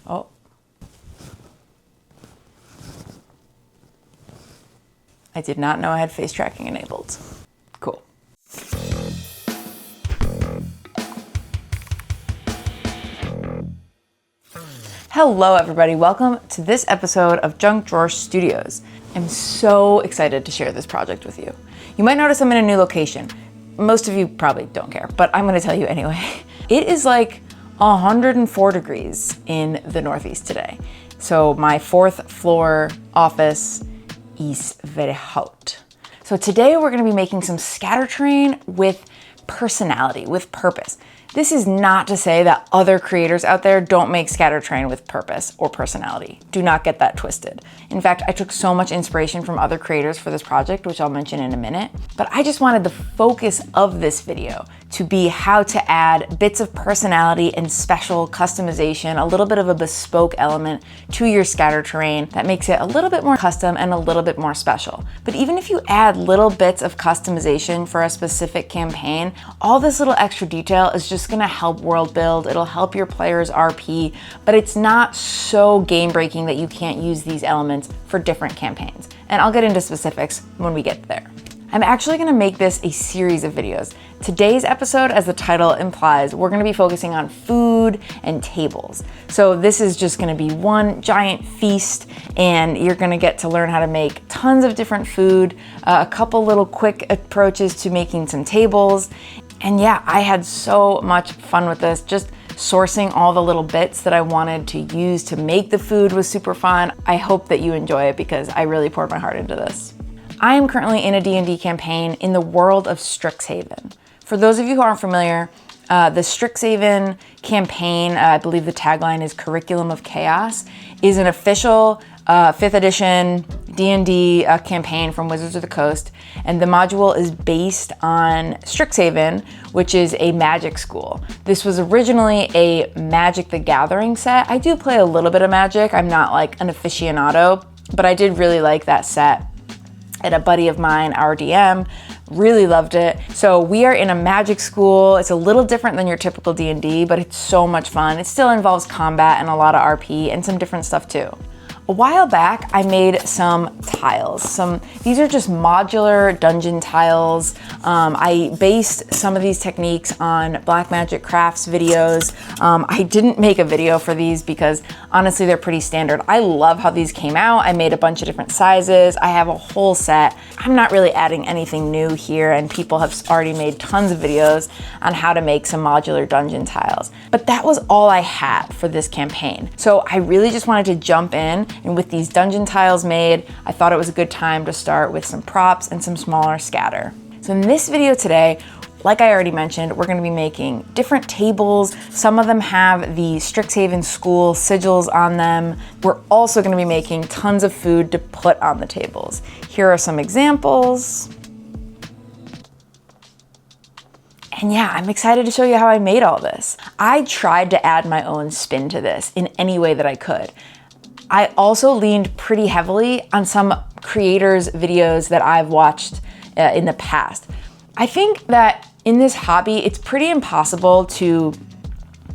Oh. I did not know I had face tracking enabled. Cool. Hello everybody, welcome to this episode of JunkDrawer Studios. I'm so excited to share this project with you. You might notice I'm in a new location. Most of you probably don't care, but I'm gonna tell you anyway. It is like 104 degrees in the Northeast today. So my 4th floor office is very hot. So today we're gonna be making some scattertrain with personality, with purpose. This is not to say that other creators out there don't make scattertrain with purpose or personality. Do not get that twisted. In fact, I took so much inspiration from other creators for this project, which I'll mention in a minute, but I just wanted the focus of this video to be how to add bits of personality and special customization, a little bit of a bespoke element to your scattertrain that makes it a little bit more custom and a little bit more special. But even if you add little bits of customization for a specific campaign, all this little extra detail is just gonna help world build, it'll help your players RP, but it's not so game breaking that you can't use these elements for different campaigns. And I'll get into specifics when we get there. I'm actually gonna make this a series of videos. Today's episode, as the title implies, we're gonna be focusing on food and tables. So this is just gonna be one giant feast, and you're gonna get to learn how to make tons of different food, a couple little quick approaches to making some tables. And yeah, I had so much fun with this. Just sourcing all the little bits that I wanted to use to make the food was super fun. I hope that you enjoy it because I really poured my heart into this. I am currently in a D&D campaign in the world of Strixhaven. For those of you who aren't familiar, the Strixhaven campaign, I believe the tagline is Curriculum of Chaos, is an official 5th edition D&D campaign from Wizards of the Coast, and the module is based on Strixhaven, which is a magic school. This was originally a Magic the Gathering set. I do play a little bit of Magic. I'm not like an aficionado, but I did really like that set. And a buddy of mine, our DM, really loved it. So we are in a magic school. It's a little different than your typical D&D, but it's so much fun. It still involves combat and a lot of RP and some different stuff too. A while back, I made some tiles. These are just modular dungeon tiles. I based some of these techniques on Black Magic Crafts videos. I didn't make a video for these because honestly, they're pretty standard. I love how these came out. I made a bunch of different sizes. I have a whole set. I'm not really adding anything new here, and people have already made tons of videos on how to make some modular dungeon tiles. But that was all I had for this campaign. So I really just wanted to jump in. And with these dungeon tiles made, I thought it was a good time to start with some props and some smaller scatter. So in this video today, like I already mentioned, we're gonna be making different tables. Some of them have the Strixhaven school sigils on them. We're also gonna be making tons of food to put on the tables. Here are some examples. And yeah, I'm excited to show you how I made all this. I tried to add my own spin to this in any way that I could. I also leaned pretty heavily on some creators' videos that I've watched in the past. I think that in this hobby, it's pretty impossible to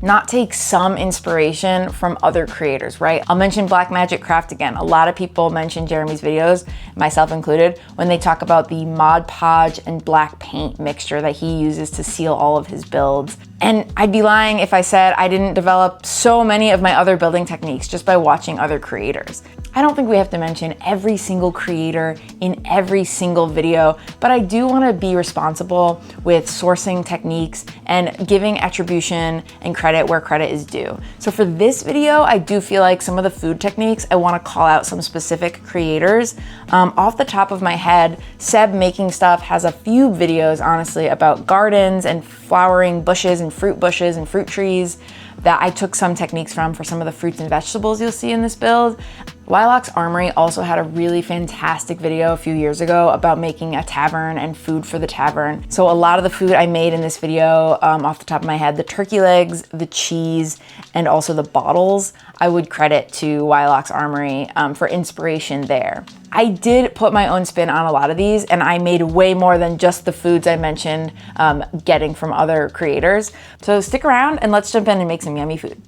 not take some inspiration from other creators, right? I'll mention Black Magic Craft again. A lot of people mention Jeremy's videos, myself included, when they talk about the Mod Podge and black paint mixture that he uses to seal all of his builds. And I'd be lying if I said I didn't develop so many of my other building techniques just by watching other creators. I don't think we have to mention every single creator in every single video, but I do want to be responsible with sourcing techniques and giving attribution and credit where credit is due. So for this video, I do feel like some of the food techniques, I want to call out some specific creators. Off the top of my head, Seb Making Stuff has a few videos, honestly, about gardens and flowering bushes and fruit trees that I took some techniques from for some of the fruits and vegetables you'll see in this build. Wylock's Armory also had a really fantastic video a few years ago about making a tavern and food for the tavern. So a lot of the food I made in this video, off the top of my head, the turkey legs, the cheese, and also the bottles, I would credit to Wylock's Armory for inspiration there. I did put my own spin on a lot of these, and I made way more than just the foods I mentioned getting from other creators. So stick around and let's jump in and make some yummy food.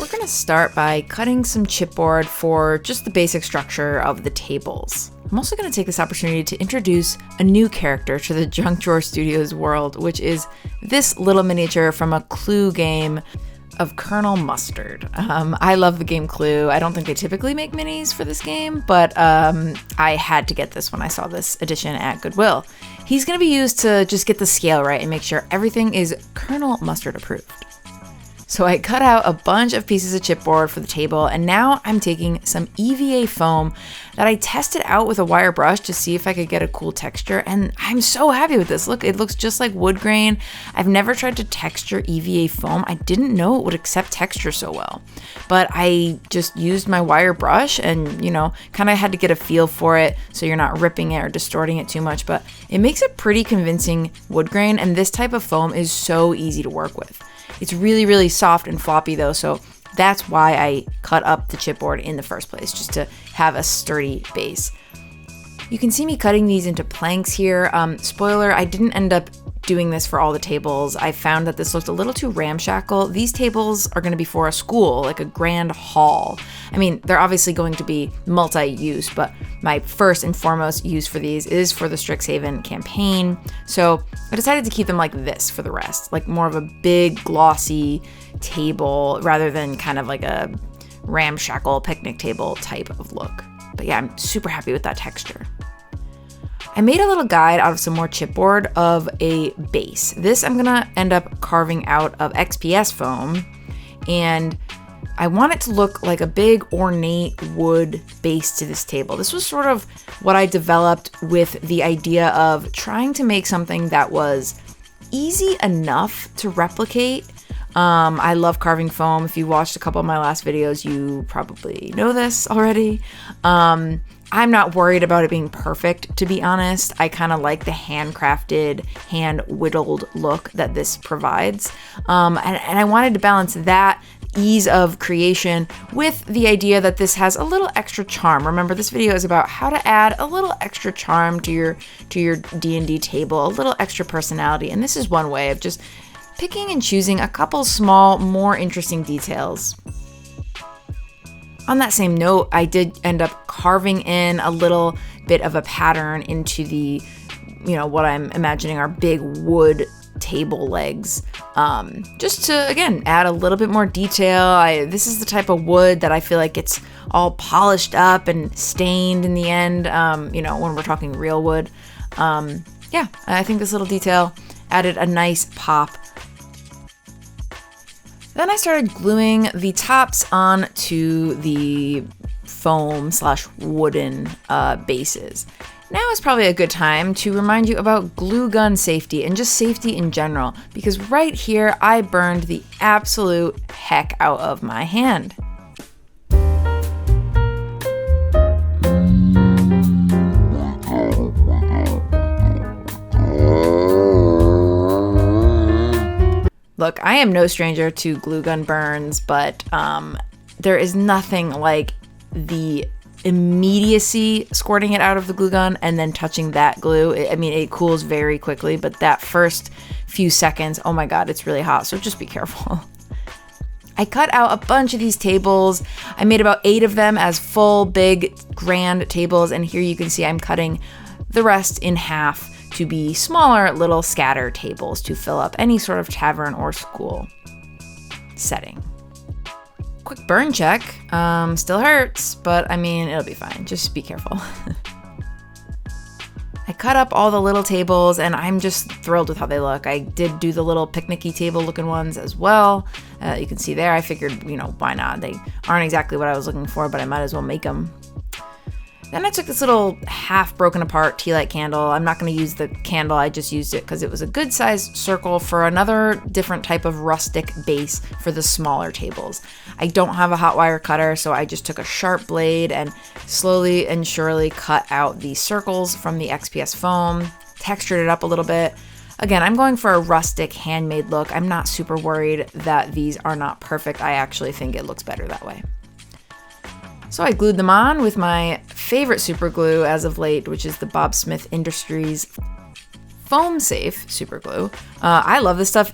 We're gonna start by cutting some chipboard for just the basic structure of the tables. I'm also gonna take this opportunity to introduce a new character to the JunkDrawer Studios world, which is this little miniature from a Clue game of Colonel Mustard. I love the game Clue. I don't think they typically make minis for this game, but I had to get this when I saw this edition at Goodwill. He's gonna be used to just get the scale right and make sure everything is Colonel Mustard approved. So I cut out a bunch of pieces of chipboard for the table, and now I'm taking some EVA foam that I tested out with a wire brush to see if I could get a cool texture, and I'm so happy with this. Look, it looks just like wood grain. I've never tried to texture EVA foam. I didn't know it would accept texture so well, but I just used my wire brush and, kind of had to get a feel for it so you're not ripping it or distorting it too much, but it makes a pretty convincing wood grain, and this type of foam is so easy to work with. It's really, really soft and floppy though, so that's why I cut up the chipboard in the first place, just to have a sturdy base. You can see me cutting these into planks here. Spoiler, I didn't end up doing this for all the tables. I found that this looked a little too ramshackle. These tables are going to be for a school, like a grand hall. I mean, they're obviously going to be multi-use, but my first and foremost use for these is for the Strixhaven campaign. So I decided to keep them like this for the rest, like more of a big glossy table rather than kind of like a ramshackle picnic table type of look. But yeah, I'm super happy with that texture. I made a little guide out of some more chipboard of a base. This I'm gonna end up carving out of XPS foam, and I want it to look like a big ornate wood base to this table. This was sort of what I developed with the idea of trying to make something that was easy enough to replicate. I love carving foam. If you watched a couple of my last videos, you probably know this already. I'm not worried about it being perfect, to be honest. I kind of like the handcrafted, hand-whittled look that this provides. And I wanted to balance that ease of creation with the idea that this has a little extra charm. Remember, this video is about how to add a little extra charm to your D&D table, a little extra personality. And this is one way of just picking and choosing a couple small, more interesting details. On that same note, I did end up carving in a little bit of a pattern into the, what I'm imagining are big wood table legs, just to, again, add a little bit more detail. This is the type of wood that I feel like it's all polished up and stained in the end, when we're talking real wood. Yeah, I think this little detail added a nice pop. Then I started gluing the tops onto the foam/wooden bases. Now is probably a good time to remind you about glue gun safety and just safety in general, because right here I burned the absolute heck out of my hand. Look, I am no stranger to glue gun burns, but there is nothing like the immediacy squirting it out of the glue gun and then touching that glue. It cools very quickly, but that first few seconds, oh my God, it's really hot, so just be careful. I cut out a bunch of these tables. I made about 8 of them as full, big, grand tables, and here you can see I'm cutting the rest in half to be smaller little scatter tables to fill up any sort of tavern or school setting. Quick burn check. Still hurts, but it'll be fine. Just be careful. I cut up all the little tables and I'm just thrilled with how they look. I did do the little picnicky table looking ones as well. You can see there, I figured, why not? They aren't exactly what I was looking for, but I might as well make them. Then I took this little half broken apart tea light candle. I'm not going to use the candle, I just used it because it was a good sized circle for another different type of rustic base for the smaller tables. I don't have a hot wire cutter, so I just took a sharp blade and slowly and surely cut out the circles from the XPS foam, textured it up a little bit. Again, I'm going for a rustic handmade look. I'm not super worried that these are not perfect. I actually think it looks better that way. So I glued them on with my favorite super glue as of late, which is the Bob Smith Industries foam safe super glue. I love this stuff,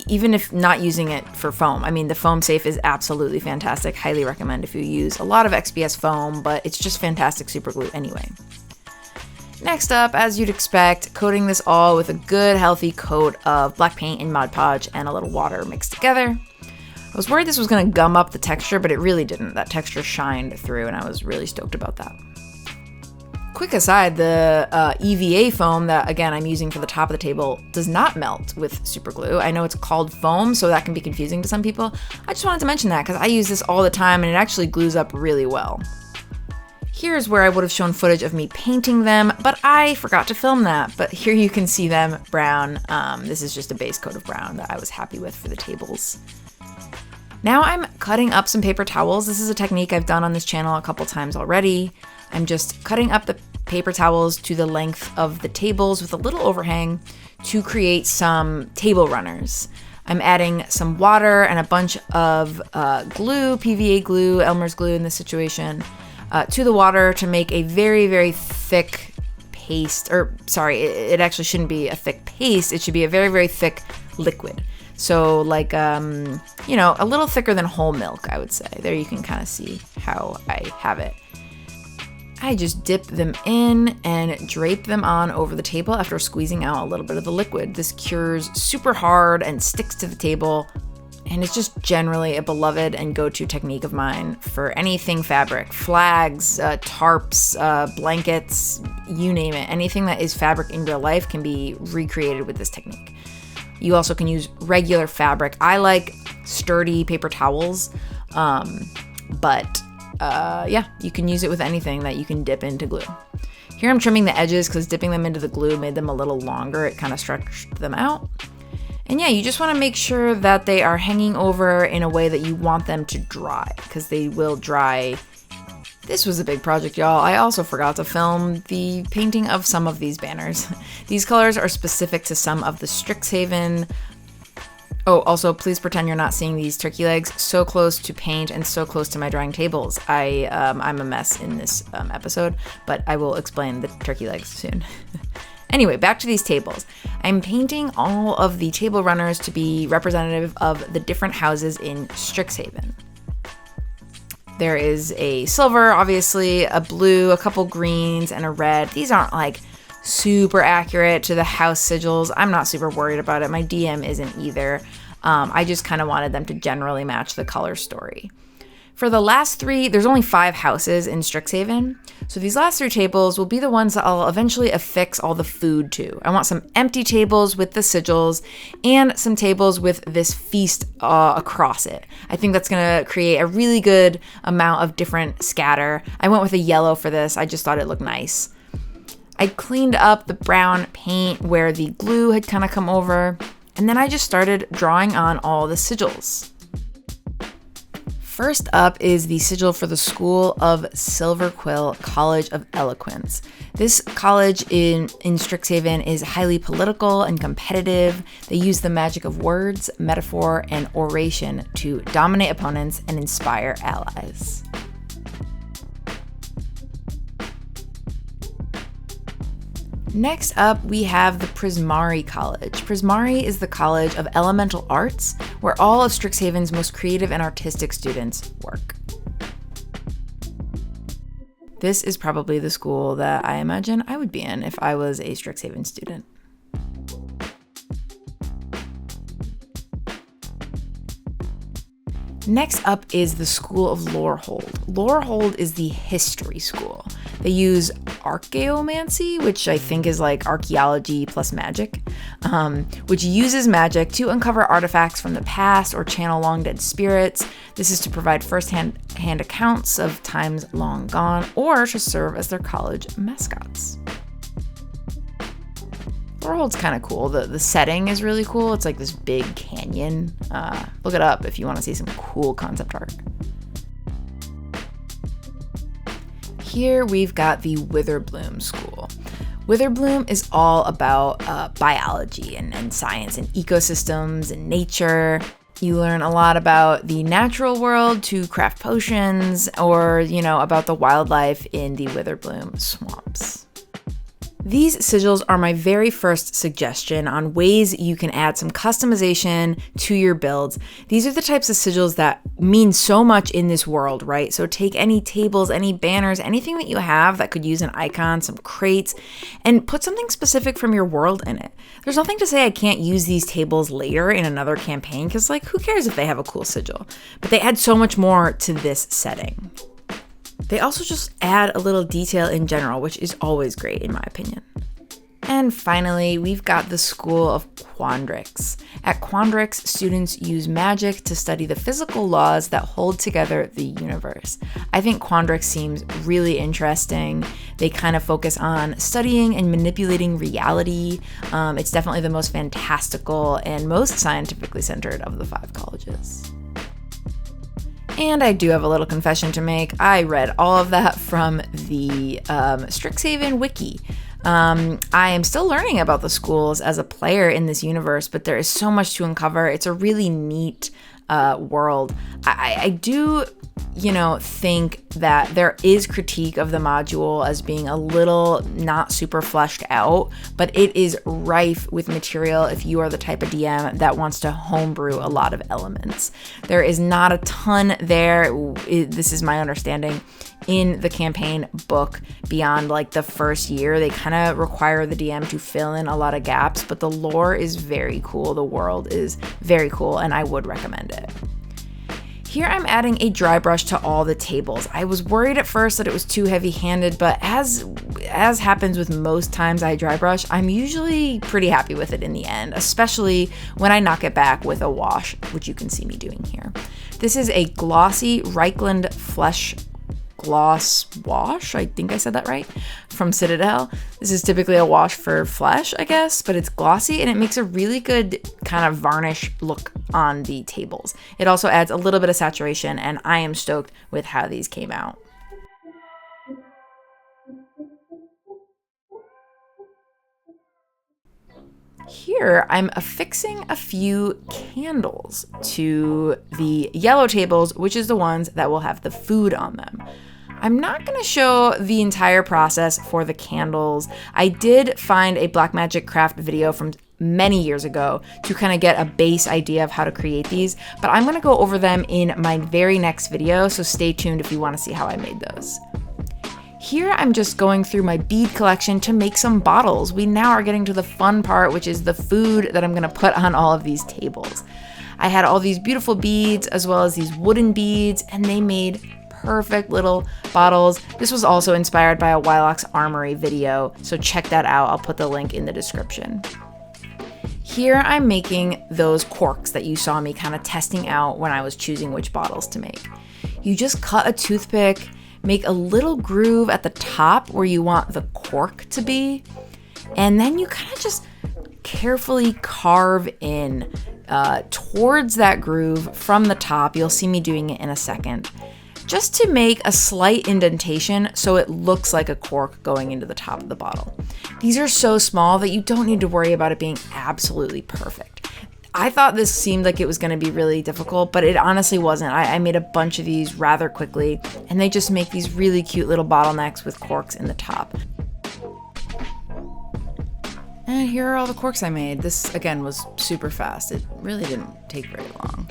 even if not using it for foam. I mean, the foam safe is absolutely fantastic. Highly recommend if you use a lot of XPS foam, but it's just fantastic super glue anyway. Next up, as you'd expect, coating this all with a good healthy coat of black paint and Mod Podge and a little water mixed together. I was worried this was going to gum up the texture, but it really didn't. That texture shined through, and I was really stoked about that. Quick aside, the EVA foam that, again, I'm using for the top of the table does not melt with super glue. I know it's called foam, so that can be confusing to some people. I just wanted to mention that because I use this all the time, and it actually glues up really well. Here's where I would have shown footage of me painting them, but I forgot to film that. But here you can see them brown. This is just a base coat of brown that I was happy with for the tables. Now I'm cutting up some paper towels. This is a technique I've done on this channel a couple times already. I'm just cutting up the paper towels to the length of the tables with a little overhang to create some table runners. I'm adding some water and a bunch of glue, PVA glue, Elmer's glue in this situation, to the water to make a very, very thick paste. Or sorry, it actually shouldn't be a thick paste. It should be a very, very thick liquid. So like, a little thicker than whole milk, I would say. There you can kind of see how I have it. I just dip them in and drape them on over the table after squeezing out a little bit of the liquid. This cures super hard and sticks to the table. And it's just generally a beloved and go-to technique of mine for anything fabric. Flags, tarps, blankets, you name it. Anything that is fabric in real life can be recreated with this technique. You also can use regular fabric. I like sturdy paper towels, but you can use it with anything that you can dip into glue. Here I'm trimming the edges because dipping them into the glue made them a little longer. It kind of stretched them out. And yeah, you just want to make sure that they are hanging over in a way that you want them to dry, because they will dry. This was a big project, y'all. I also forgot to film the painting of some of these banners. These colors are specific to some of the Strixhaven. Oh, also, please pretend you're not seeing these turkey legs. So close to paint and so close to my drying tables. I'm a mess in this episode, but I will explain the turkey legs soon. Anyway, back to these tables. I'm painting all of the table runners to be representative of the different houses in Strixhaven. There is a silver, obviously, a blue, a couple greens, and a red. These aren't like super accurate to the house sigils. I'm not super worried about it. My DM isn't either. I just kind of wanted them to generally match the color story. For the last three, there's only 5 houses in Strixhaven. So these last 3 tables will be the ones that I'll eventually affix all the food to. I want some empty tables with the sigils and some tables with this feast across it. I think that's gonna create a really good amount of different scatter. I went with a yellow for this. I just thought it looked nice. I cleaned up the brown paint where the glue had kind of come over, and then I just started drawing on all the sigils. First up is the sigil for the School of Silver Quill College of Eloquence. This college in Strixhaven is highly political and competitive. They use the magic of words, metaphor, and oration to dominate opponents and inspire allies. Next up, we have the Prismari College. Prismari is the College of Elemental Arts, where all of Strixhaven's most creative and artistic students work. This is probably the school that I imagine I would be in if I was a Strixhaven student. Next up is the School of Lorehold. Lorehold is the history school. They use archaeomancy, which I think is like archaeology plus magic, which uses magic to uncover artifacts from the past or channel long dead spirits. This is to provide first-hand accounts of times long gone or to serve as their college mascots. Lorehold's kind of cool. The setting is really cool. It's like this big canyon. Look it up if you want to see some cool concept art. Here we've got the Witherbloom School. Witherbloom is all about biology and science and ecosystems and nature. You learn a lot about the natural world to craft potions or, about the wildlife in the Witherbloom swamps. These sigils are my very first suggestion on ways you can add some customization to your builds. These are the types of sigils that mean so much in this world, right? So take any tables, any banners, anything that you have that could use an icon, some crates, and put something specific from your world in it. There's nothing to say I can't use these tables later in another campaign, because like, who cares if they have a cool sigil? But they add so much more to this setting. They also just add a little detail in general, which is always great in my opinion. And finally, we've got the School of Quandrix. At Quandrix, students use magic to study the physical laws that hold together the universe. I think Quandrix seems really interesting. They kind of focus on studying and manipulating reality. It's definitely the most fantastical and most scientifically centered of the 5 colleges. And I do have a little confession to make. I read all of that from the Strixhaven wiki. I am still learning about the schools as a player in this universe, but there is so much to uncover. It's a really neat world. I do, think that there is critique of the module as being a little not super fleshed out, but it is rife with material if you are the type of DM that wants to homebrew a lot of elements. There is not a ton there. This is my understanding. In the campaign book, beyond like the first year, they kind of require the DM to fill in a lot of gaps, but the lore is very cool. The world is very cool, and I would recommend it. Here I'm adding a dry brush to all the tables. I was worried at first that it was too heavy-handed, but as happens with most times I dry brush, I'm usually pretty happy with it in the end, especially when I knock it back with a wash, which you can see me doing here. This is a glossy Reichland Flesh Gloss wash, I think I said that right, from Citadel. This is typically a wash for flesh, I guess, but it's glossy and it makes a really good kind of varnish look on the tables. It also adds a little bit of saturation, and I am stoked with how these came out. Here, I'm affixing a few candles to the yellow tables, which is the ones that will have the food on them. I'm not going to show the entire process for the candles. I did find a Blackmagic Craft video from many years ago to kind of get a base idea of how to create these, but I'm going to go over them in my very next video, so stay tuned if you want to see how I made those. Here I'm just going through my bead collection to make some bottles. We now are getting to the fun part, which is the food that I'm going to put on all of these tables. I had all these beautiful beads as well as these wooden beads, and they made perfect little bottles. This was also inspired by a Wylock's Armory video, so check that out. I'll put the link in the description. Here I'm making those corks that you saw me kind of testing out when I was choosing which bottles to make. You just cut a toothpick, make a little groove at the top where you want the cork to be, and then you kind of just carefully carve in towards that groove from the top. You'll see me doing it in a second, just to make a slight indentation so it looks like a cork going into the top of the bottle. These are so small that you don't need to worry about it being absolutely perfect. I thought this seemed like it was going to be really difficult, but it honestly wasn't. I made a bunch of these rather quickly, and they just make these really cute little bottlenecks with corks in the top. And here are all the corks I made. This, again, was super fast. It really didn't take very long.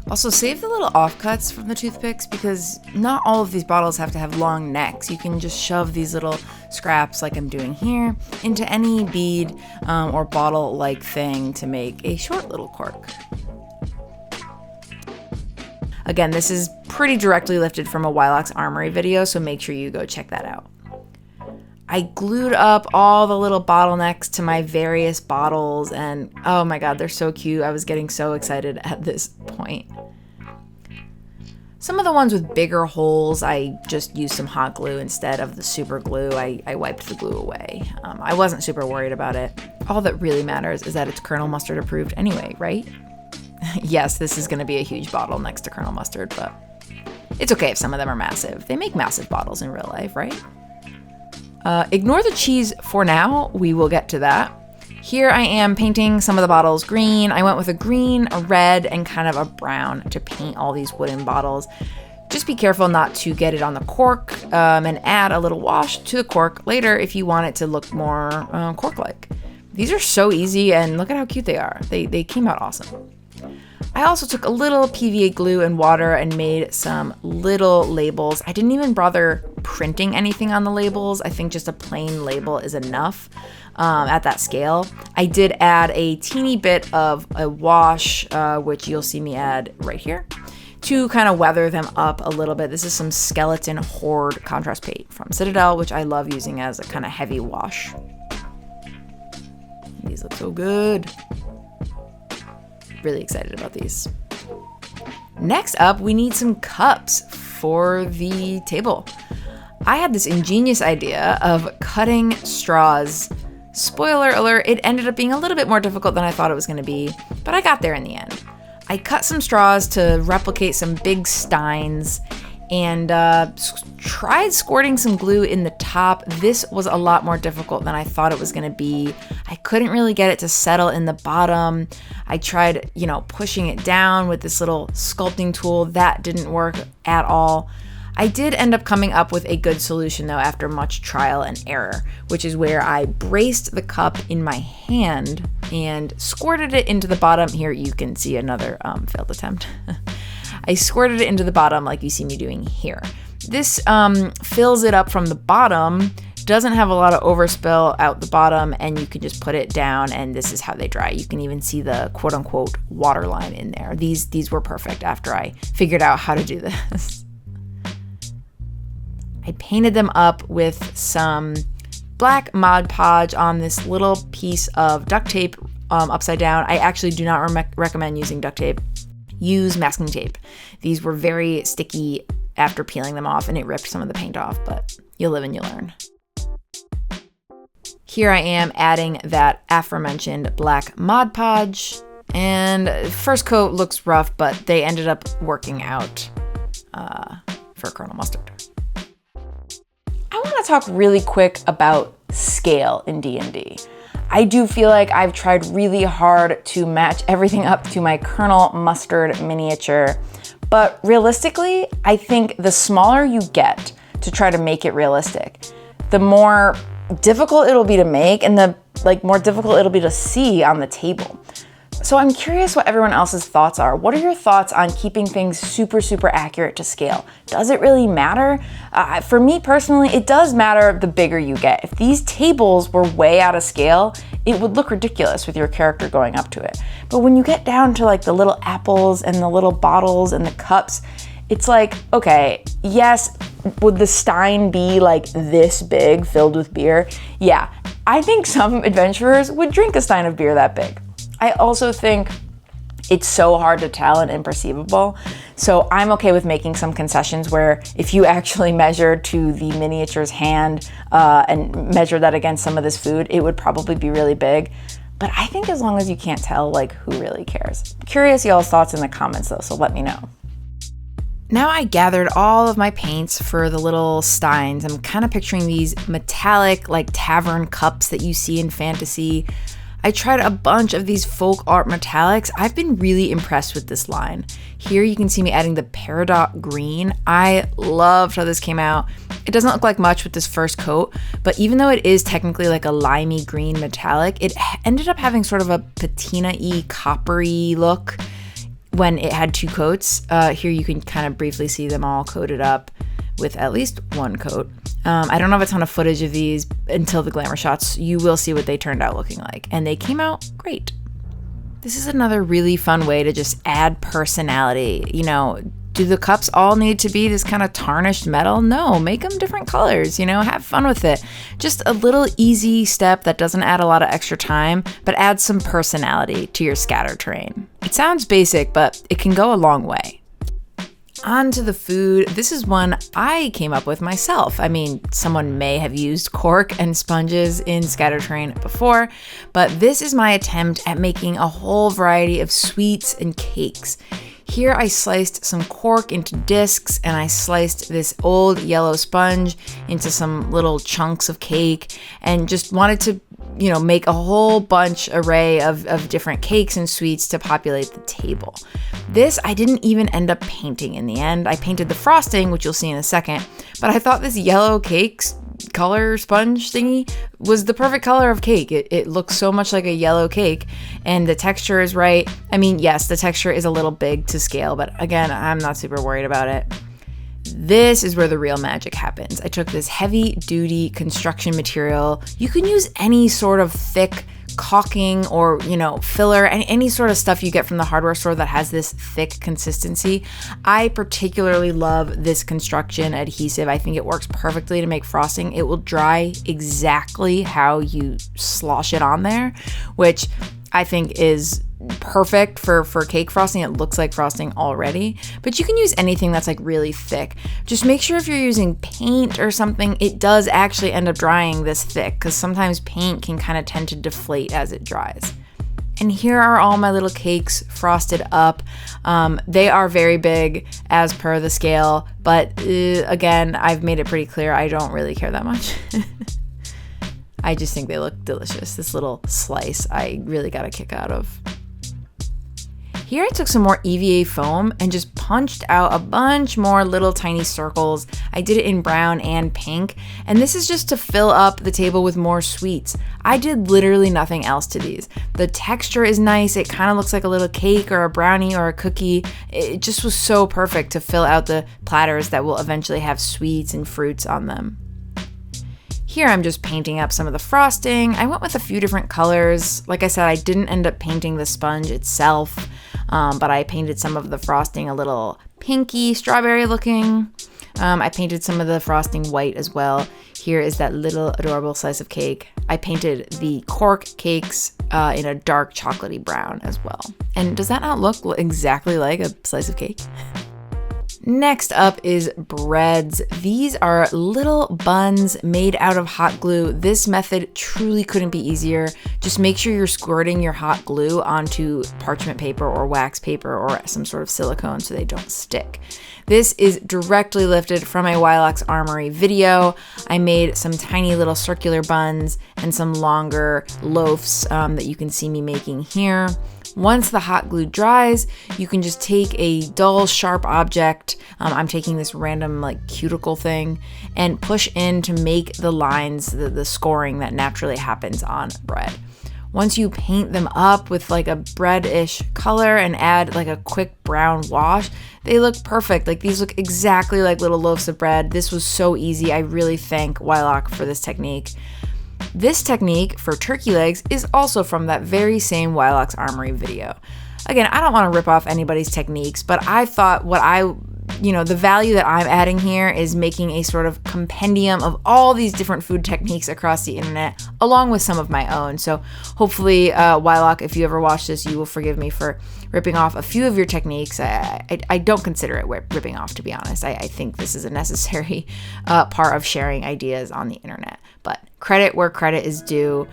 Also, save the little offcuts from the toothpicks, because not all of these bottles have to have long necks. You can just shove these little scraps, like I'm doing here, into any bead or bottle-like thing to make a short little cork. Again, this is pretty directly lifted from a Wylock's Armory video, so make sure you go check that out. I glued up all the little bottlenecks to my various bottles, and oh my god, they're so cute. I was getting so excited at this point. Some of the ones with bigger holes, I just used some hot glue instead of the super glue. I wiped the glue away. I wasn't super worried about it. All that really matters is that it's Colonel Mustard approved anyway, right? Yes, this is going to be a huge bottle next to Colonel Mustard, but it's okay if some of them are massive. They make massive bottles in real life, right? Ignore the cheese for now. We will get to that. Here I am painting some of the bottles green. I went with a green, a red, and kind of a brown to paint all these wooden bottles. Just be careful not to get it on the cork, and add a little wash to the cork later if you want it to look more cork-like. These are so easy, and look at how cute they are. They came out awesome. I also took a little PVA glue and water and made some little labels. I didn't even bother printing anything on the labels. I think just a plain label is enough at that scale. I did add a teeny bit of a wash, which you'll see me add right here, to kind of weather them up a little bit. This is some Skeleton Horde contrast paint from Citadel, which I love using as a kind of heavy wash. These look so good. Really excited about these. Next up, we need some cups for the table. I had this ingenious idea of cutting straws. Spoiler alert, it ended up being a little bit more difficult than I thought it was going to be, but I got there in the end. I cut some straws to replicate some big steins and tried squirting some glue in the top. This was a lot more difficult than I thought it was going to be. I couldn't really get it to settle in the bottom. I tried, pushing it down with this little sculpting tool. That didn't work at all. I did end up coming up with a good solution though after much trial and error, which is where I braced the cup in my hand and squirted it into the bottom. Here you can see another failed attempt. I squirted it into the bottom like you see me doing here. This fills it up from the bottom, doesn't have a lot of overspill out the bottom, and you can just put it down and this is how they dry. You can even see the quote unquote water line in there. These were perfect after I figured out how to do this. I painted them up with some black Mod Podge on this little piece of duct tape upside down. I actually do not recommend using duct tape. Use masking tape. These were very sticky after peeling them off and it ripped some of the paint off, but you'll live and you'll learn. Here I am adding that aforementioned black Mod Podge, and first coat looks rough, but they ended up working out for Colonel Mustard. I want to talk really quick about scale in D&D. I do feel like I've tried really hard to match everything up to my Colonel Mustard miniature, but realistically, I think the smaller you get to try to make it realistic, the more difficult it'll be to make and the more difficult it'll be to see on the table. So I'm curious what everyone else's thoughts are. What are your thoughts on keeping things super, super accurate to scale? Does it really matter? For me personally, it does matter the bigger you get. If these tables were way out of scale, it would look ridiculous with your character going up to it. But when you get down to the little apples and the little bottles and the cups, it's okay, yes, would the stein be this big filled with beer? Yeah, I think some adventurers would drink a stein of beer that big. I also think it's so hard to tell and imperceivable. So I'm okay with making some concessions where if you actually measure to the miniature's hand and measure that against some of this food, it would probably be really big. But I think as long as you can't tell, who really cares? I'm curious y'all's thoughts in the comments though, so let me know. Now I gathered all of my paints for the little steins. I'm kind of picturing these metallic, tavern cups that you see in fantasy. I tried a bunch of these folk art metallics. I've been really impressed with this line. Here you can see me adding the Peridot green. I loved how this came out. It doesn't look like much with this first coat, but even though it is technically a limey green metallic, it ended up having sort of a patina-y, coppery look when it had two coats. Here you can kind of briefly see them all coated up with at least one coat. I don't have a ton of footage of these until the glamour shots. You will see what they turned out looking like, and they came out great. This is another really fun way to just add personality. Do the cups all need to be this kind of tarnished metal? No, make them different colors, have fun with it. Just a little easy step that doesn't add a lot of extra time, but adds some personality to your scatter terrain. It sounds basic, but it can go a long way. On to the food. This is one I came up with myself. I mean, someone may have used cork and sponges in scatter terrain before, but this is my attempt at making a whole variety of sweets and cakes. Here I sliced some cork into discs and I sliced this old yellow sponge into some little chunks of cake and just wanted to make a whole bunch array of different cakes and sweets to populate the table. This I didn't even end up painting in the end. I painted the frosting, which you'll see in a second, but I thought this yellow cake color sponge thingy was the perfect color of cake. It looks so much like a yellow cake, and the texture is right. I mean, yes, the texture is a little big to scale, but again, I'm not super worried about it. This is where the real magic happens. I took this heavy duty construction material. You can use any sort of thick caulking or, filler, any sort of stuff you get from the hardware store that has this thick consistency. I particularly love this construction adhesive. I think it works perfectly to make frosting. It will dry exactly how you slosh it on there, which I think is perfect for cake frosting. It looks like frosting already, but you can use anything that's like really thick. Just make sure if you're using paint or something, it does actually end up drying this thick, because sometimes paint can kind of tend to deflate as it dries. And here are all my little cakes frosted up. They are very big as per the scale, but again, I've made it pretty clear I don't really care that much. I just think they look delicious. This little slice I really got a kick out of. Here I took some more EVA foam and just punched out a bunch more little tiny circles. I did it in brown and pink, and this is just to fill up the table with more sweets. I did literally nothing else to these. The texture is nice. It kind of looks like a little cake or a brownie or a cookie. It just was so perfect to fill out the platters that will eventually have sweets and fruits on them. Here I'm just painting up some of the frosting. I went with a few different colors. Like I said, I didn't end up painting the sponge itself, but I painted some of the frosting a little pinky, strawberry looking. I painted some of the frosting white as well. Here is that little adorable slice of cake. I painted the cork cakes in a dark chocolatey brown as well. And does that not look exactly like a slice of cake? Next up is breads. These are little buns made out of hot glue. This method truly couldn't be easier. Just make sure you're squirting your hot glue onto parchment paper or wax paper or some sort of silicone so they don't stick. This is directly lifted from a Wylox Armory video. I made some tiny little circular buns and some longer loaves that you can see me making here. Once the hot glue dries, you can just take a dull, sharp object, I'm taking this random like cuticle thing, and push in to make the lines, the scoring that naturally happens on bread. Once you paint them up with like a bread-ish color and add like a quick brown wash, they look perfect. Like these look exactly like little loaves of bread. This was so easy. I really thank Wylox for this technique. This technique for turkey legs is also from that very same Wylox Armory video. Again, I don't want to rip off anybody's techniques, but I thought the value that I'm adding here is making a sort of compendium of all these different food techniques across the internet, along with some of my own. So hopefully, Wylox, if you ever watch this, you will forgive me for ripping off a few of your techniques. I don't consider it ripping off, to be honest. I think this is a necessary part of sharing ideas on the internet. But credit where credit is due.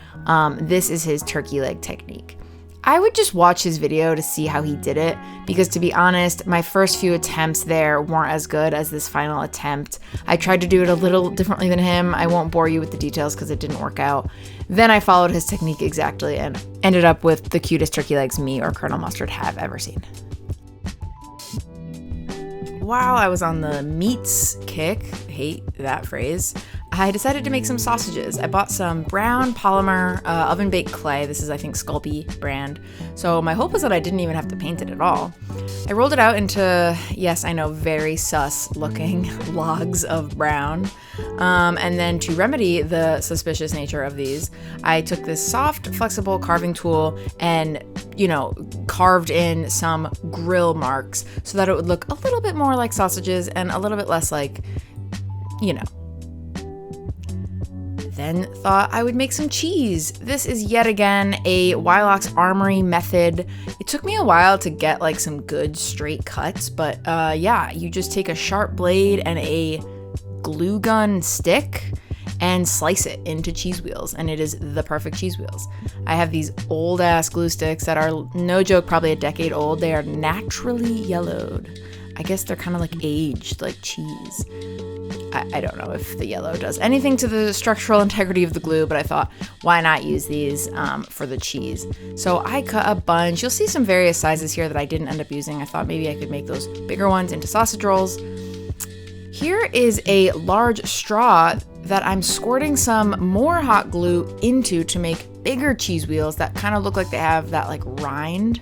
This is his turkey leg technique. I would just watch his video to see how he did it, because to be honest, my first few attempts there weren't as good as this final attempt. I tried to do it a little differently than him. I won't bore you with the details because it didn't work out. Then I followed his technique exactly and ended up with the cutest turkey legs me or Colonel Mustard have ever seen. While I was on the meats kick, hate that phrase, I decided to make some sausages. I bought some brown polymer oven-baked clay. This is, I think, Sculpey brand. So my hope was that I didn't even have to paint it at all. I rolled it out into, yes, I know, very sus-looking logs of brown. And then to remedy the suspicious nature of these, I took this soft, flexible carving tool and, carved in some grill marks so that it would look a little bit more like sausages and a little bit less like, Then thought I would make some cheese. This is yet again a Wylox Armory method. It took me a while to get like some good straight cuts, but you just take a sharp blade and a glue gun stick and slice it into cheese wheels, and it is the perfect cheese wheels. I have these old ass glue sticks that are, no joke, probably a decade old. They are naturally yellowed. I guess they're kind of like aged, like cheese. I don't know if the yellow does anything to the structural integrity of the glue, but I thought, why not use these for the cheese? So I cut a bunch. You'll see some various sizes here that I didn't end up using. I thought maybe I could make those bigger ones into sausage rolls. Here is a large straw that I'm squirting some more hot glue into to make bigger cheese wheels that kind of look like they have that like rind.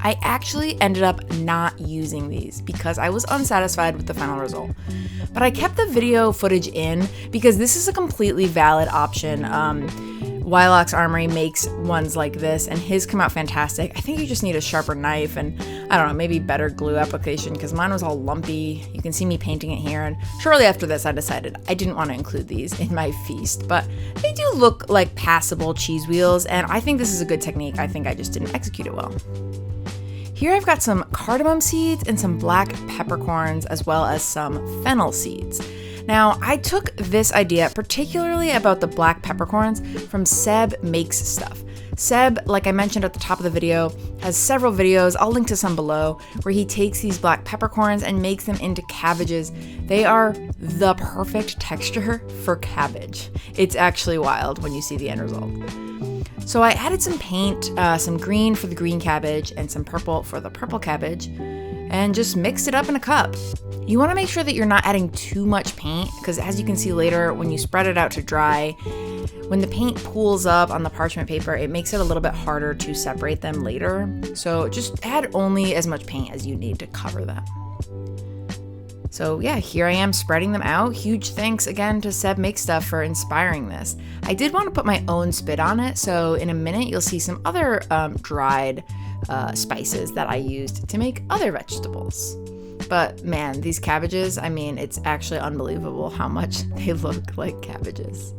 I actually ended up not using these because I was unsatisfied with the final result. But I kept the video footage in because this is a completely valid option. Wylock's Armory makes ones like this and his come out fantastic. I think you just need a sharper knife and I don't know, maybe better glue application because mine was all lumpy. You can see me painting it here, and shortly after this I decided I didn't want to include these in my feast, but they do look like passable cheese wheels and I think this is a good technique. I think I just didn't execute it well. Here I've got some cardamom seeds and some black peppercorns as well as some fennel seeds. Now, I took this idea, particularly about the black peppercorns, from Seb Makes Stuff. Seb, like I mentioned at the top of the video, has several videos, I'll link to some below, where he takes these black peppercorns and makes them into cabbages. They are the perfect texture for cabbage. It's actually wild when you see the end result. So I added some paint, some green for the green cabbage and some purple for the purple cabbage, and just mixed it up in a cup. You want to make sure that you're not adding too much paint because as you can see later, when you spread it out to dry, when the paint pools up on the parchment paper, it makes it a little bit harder to separate them later. So just add only as much paint as you need to cover them. So yeah, here I am spreading them out. Huge thanks again to Seb Makes Stuff for inspiring this. I did want to put my own spit on it, so in a minute you'll see some other dried spices that I used to make other vegetables. But man, these cabbages, I mean, it's actually unbelievable how much they look like cabbages.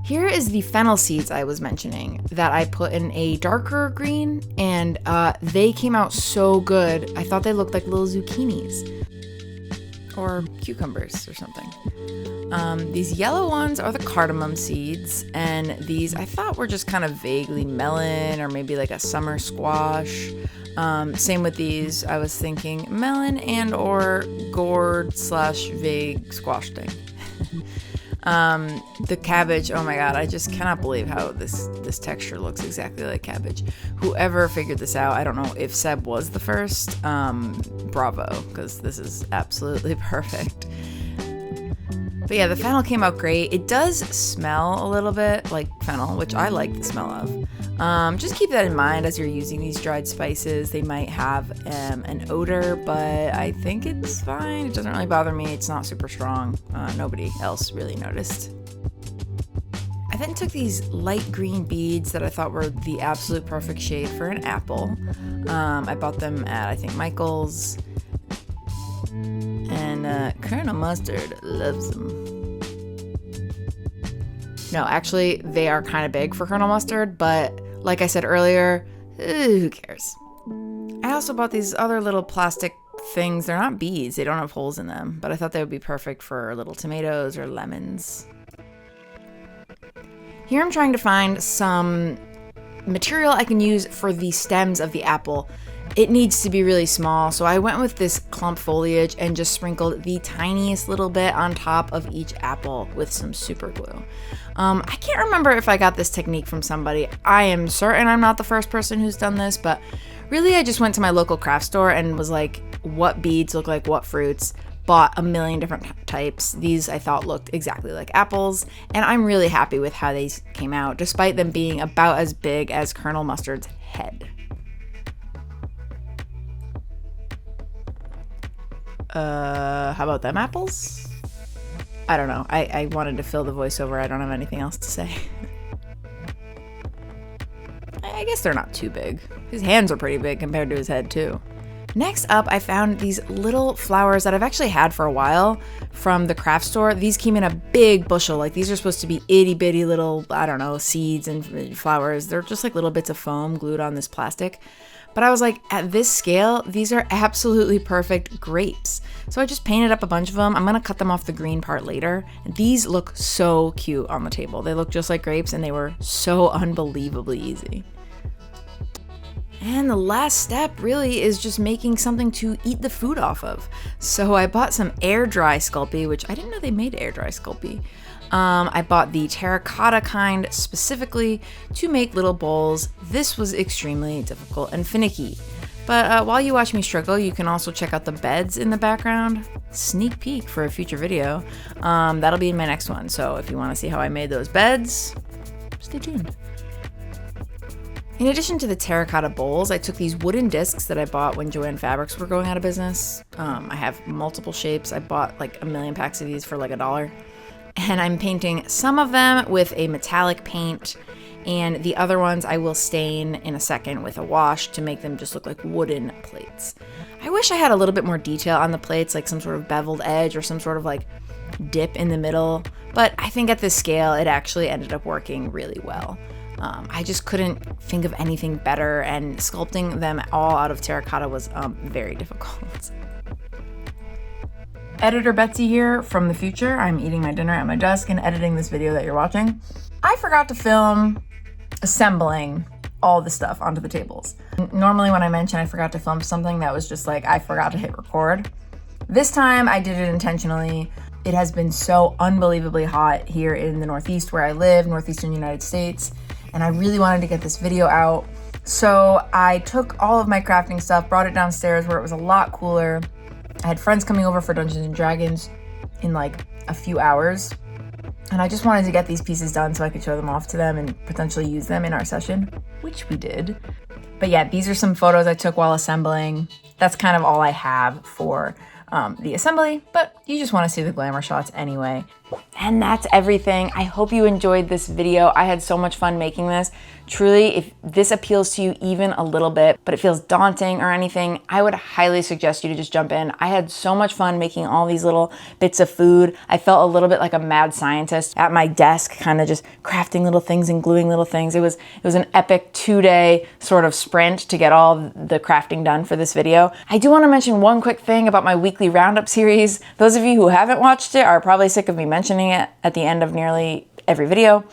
Here is the fennel seeds I was mentioning that I put in a darker green, and they came out so good. I thought they looked like little zucchinis or cucumbers or something. These yellow ones are the cardamom seeds, and these I thought were just kind of vaguely melon or maybe like a summer squash. Same with these, I was thinking melon and or gourd / vague squash thing. The cabbage, oh my god, I just cannot believe how this texture looks exactly like cabbage. Whoever figured this out, I don't know if Seb was the first, bravo, because this is absolutely perfect. But yeah, the fennel came out great. It does smell a little bit like fennel, which I like the smell of. Just keep that in mind as you're using these dried spices. They might have an odor, but I think it's fine. It doesn't really bother me. It's not super strong. Nobody else really noticed. I then took these light green beads that I thought were the absolute perfect shade for an apple. I bought them at, I think, Michael's. And Colonel Mustard loves them. No, actually, they are kind of big for Colonel Mustard, but like I said earlier, who cares? I also bought these other little plastic things. They're not beads, they don't have holes in them, but I thought they would be perfect for little tomatoes or lemons. Here I'm trying to find some material I can use for the stems of the apple. It needs to be really small, so I went with this clump foliage and just sprinkled the tiniest little bit on top of each apple with some super glue. I can't remember if I got this technique from somebody. I am certain I'm not the first person who's done this, but really I just went to my local craft store and was like, what beads look like what fruits? Bought a million different types. These I thought looked exactly like apples, and I'm really happy with how these came out, despite them being about as big as Colonel Mustard's head. How about them apples? I don't know. I wanted to fill the voiceover. I don't have anything else to say. I guess they're not too big. His hands are pretty big compared to his head too. Next up, I found these little flowers that I've actually had for a while from the craft store. These came in a big bushel. Like, these are supposed to be itty bitty little, I don't know, seeds and flowers. They're just like little bits of foam glued on this plastic. But I was like, at this scale, these are absolutely perfect grapes. So I just painted up a bunch of them. I'm gonna cut them off the green part later. And these look so cute on the table. They look just like grapes and they were so unbelievably easy. And the last step really is just making something to eat the food off of. So I bought some air dry Sculpey, which I didn't know they made air dry Sculpey. I bought the terracotta kind specifically to make little bowls. This was extremely difficult and finicky. But while you watch me struggle, you can also check out the beds in the background. Sneak peek for a future video. That'll be in my next one. So if you want to see how I made those beds, stay tuned. In addition to the terracotta bowls, I took these wooden discs that I bought when Joann Fabrics were going out of business. I have multiple shapes. I bought like 1 million packs of these for like $1. And I'm painting some of them with a metallic paint, and the other ones I will stain in a second with a wash to make them just look like wooden plates. I wish I had a little bit more detail on the plates, like some sort of beveled edge or some sort of like dip in the middle, but I think at this scale it actually ended up working really well. I just couldn't think of anything better, and sculpting them all out of terracotta was very difficult. Editor Betsy here from the future. I'm eating my dinner at my desk and editing this video that you're watching. I forgot to film assembling all the stuff onto the tables. Normally when I mention I forgot to film something, that was just like I forgot to hit record. This time I did it intentionally. It has been so unbelievably hot here in the Northeast where I live, Northeastern United States, and I really wanted to get this video out. So I took all of my crafting stuff, brought it downstairs where it was a lot cooler. I had friends coming over for Dungeons and Dragons in like a few hours, and I just wanted to get these pieces done so I could show them off to them and potentially use them in our session, which we did. But yeah, these are some photos I took while assembling. That's kind of all I have for the assembly, but you just want to see the glamour shots anyway. And that's everything. I hope you enjoyed this video. I had so much fun making this. Truly, if this appeals to you even a little bit, but it feels daunting or anything, I would highly suggest you to just jump in. I had so much fun making all these little bits of food. I felt a little bit like a mad scientist at my desk, kind of just crafting little things and gluing little things. It was an epic 2-day sort of sprint to get all the crafting done for this video. I do want to mention one quick thing about my weekly roundup series. Those of you who haven't watched it are probably sick of me mentioning it at the end of nearly every video.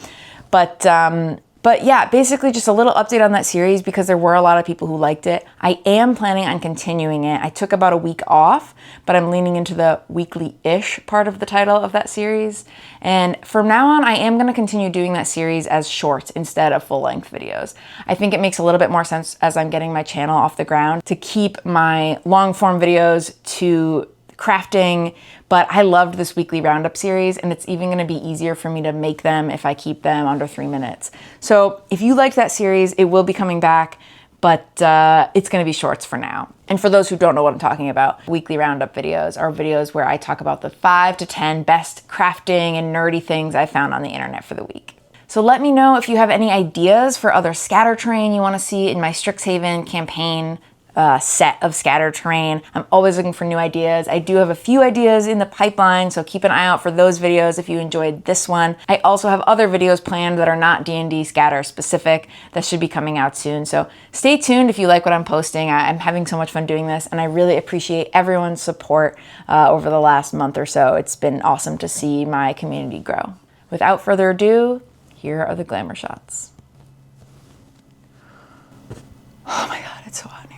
But yeah, basically just a little update on that series because there were a lot of people who liked it. I am planning on continuing it. I took about a week off, but I'm leaning into the weekly-ish part of the title of that series. And from now on, I am going to continue doing that series as shorts instead of full-length videos. I think it makes a little bit more sense as I'm getting my channel off the ground to keep my long-form videos to crafting, but I loved this weekly roundup series, and it's even going to be easier for me to make them if I keep them under 3 minutes. So if you liked that series, it will be coming back, but it's going to be shorts for now. And for those who don't know what I'm talking about, weekly roundup videos are videos where I talk about the 5 to 10 best crafting and nerdy things I found on the internet for the week. So let me know if you have any ideas for other scatter terrain you want to see in my Strixhaven campaign set of scatter terrain. I'm always looking for new ideas. I do have a few ideas in the pipeline, so keep an eye out for those videos if you enjoyed this one. I also have other videos planned that are not D&D scatter specific that should be coming out soon. So stay tuned if you like what I'm posting. I'm having so much fun doing this, and I really appreciate everyone's support over the last month or so. It's been awesome to see my community grow. Without further ado, here are the glamour shots. Oh my God, it's so hot in here.